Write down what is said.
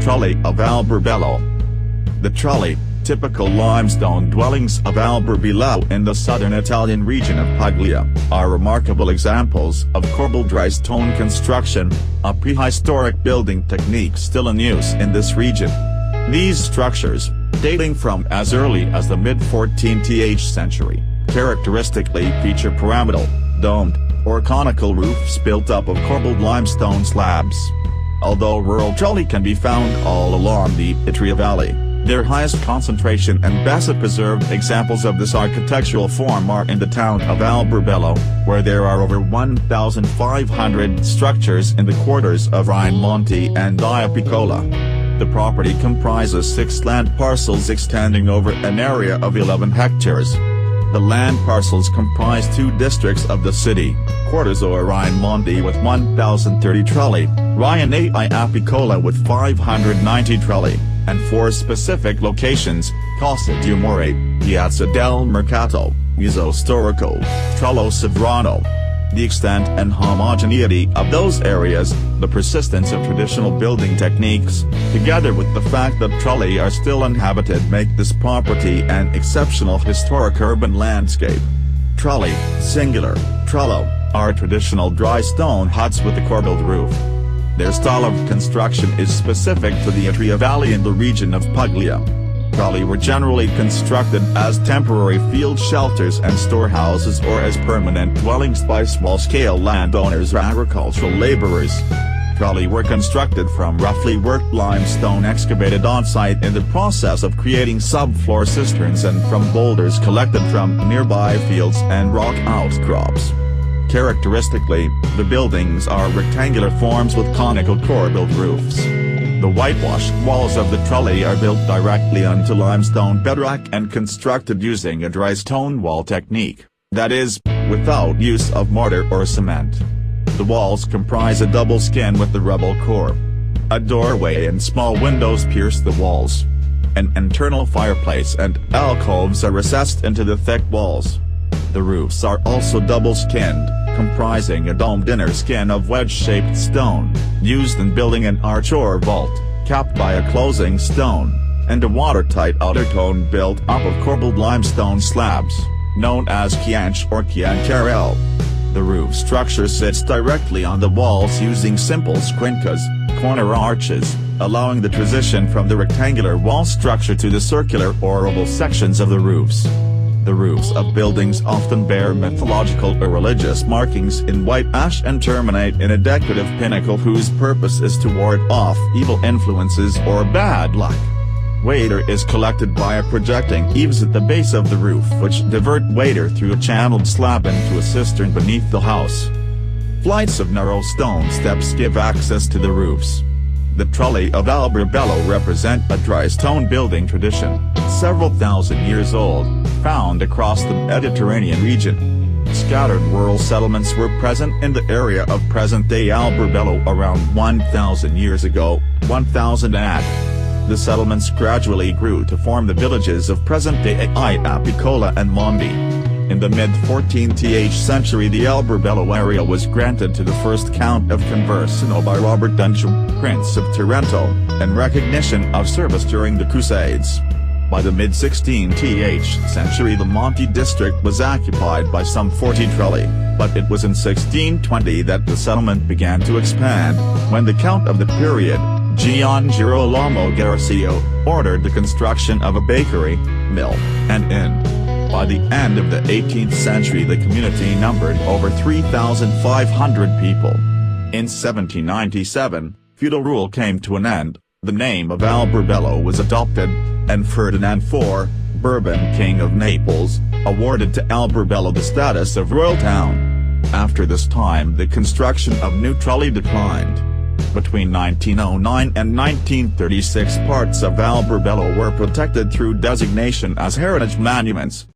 Trulli of Alberbello. The Trulli, typical limestone dwellings of Alberbello in the southern Italian region of Puglia, are remarkable examples of corbelled dry stone construction, a prehistoric building technique still in use in this region. These structures, dating from as early as the mid-14th century, characteristically feature pyramidal, domed, or conical roofs built up of corbelled limestone slabs. Although rural trulli can be found all along the Etria Valley, their highest concentration and best preserved examples of this architectural form are in the town of Alberbello, where there are over 1,500 structures in the quarters of Raimondi and Iapiccola. The property comprises 6 land parcels extending over an area of 11 hectares. The land parcels comprise 2 districts of the city, Quartozzo Raimondi with 1,030 trulli, Rione Iapiccola with 590 trulli, and 4 specific locations, Casa di Amore, Piazza del Mercato, Museo Storico, Trullo Sovrano. The extent and homogeneity of those areas, the persistence of traditional building techniques, together with the fact that trulli are still inhabited make this property an exceptional historic urban landscape. Trulli, singular, trullo, are traditional dry stone huts with a corbelled roof. Their style of construction is specific to the Etria Valley in the region of Puglia. Trulli were generally constructed as temporary field shelters and storehouses or as permanent dwellings by small-scale landowners or agricultural laborers. Trulli were constructed from roughly worked limestone excavated on-site in the process of creating subfloor cisterns and from boulders collected from nearby fields and rock outcrops. Characteristically, the buildings are rectangular forms with conical corbelled roofs. The whitewashed walls of the trulli are built directly onto limestone bedrock and constructed using a dry stone wall technique, that is, without use of mortar or cement. The walls comprise a double skin with the rubble core. A doorway and small windows pierce the walls. An internal fireplace and alcoves are recessed into the thick walls. The roofs are also double-skinned, comprising a domed inner skin of wedge-shaped stone, used in building an arch or vault, capped by a closing stone, and a watertight outer tone built up of corbelled limestone slabs, known as chianche or chiancarelle. The roof structure sits directly on the walls using simple squincas, corner arches, allowing the transition from the rectangular wall structure to the circular or oval sections of the roofs. The roofs of buildings often bear mythological or religious markings in white ash and terminate in a decorative pinnacle whose purpose is to ward off evil influences or bad luck. Water is collected via projecting eaves at the base of the roof which divert water through a channeled slab into a cistern beneath the house. Flights of narrow stone steps give access to the roofs. The trulli of Alberbello represent a dry stone building tradition, several thousand years old, found across the Mediterranean region. Scattered rural settlements were present in the area of present-day Alberbello around 1,000 years ago, 1000 AD. The settlements gradually grew to form the villages of present-day Iapiccola and Mondi. In the mid-14th century the Alberbello area was granted to the first Count of Conversano by Robert Duncham, Prince of Taranto, in recognition of service during the Crusades. By the mid-16th century the Monti district was occupied by some 40 trulli, but it was in 1620 that the settlement began to expand, when the Count of the period, Gian Girolamo Garcia, ordered the construction of a bakery, mill, and inn. By the end of the 18th century the community numbered over 3,500 people. In 1797, feudal rule came to an end, the name of Alberbello was adopted, and Ferdinand IV, Bourbon King of Naples, awarded to Alberbello the status of royal town. After this time the construction of new trulli declined. Between 1909 and 1936 parts of Alberbello were protected through designation as heritage monuments.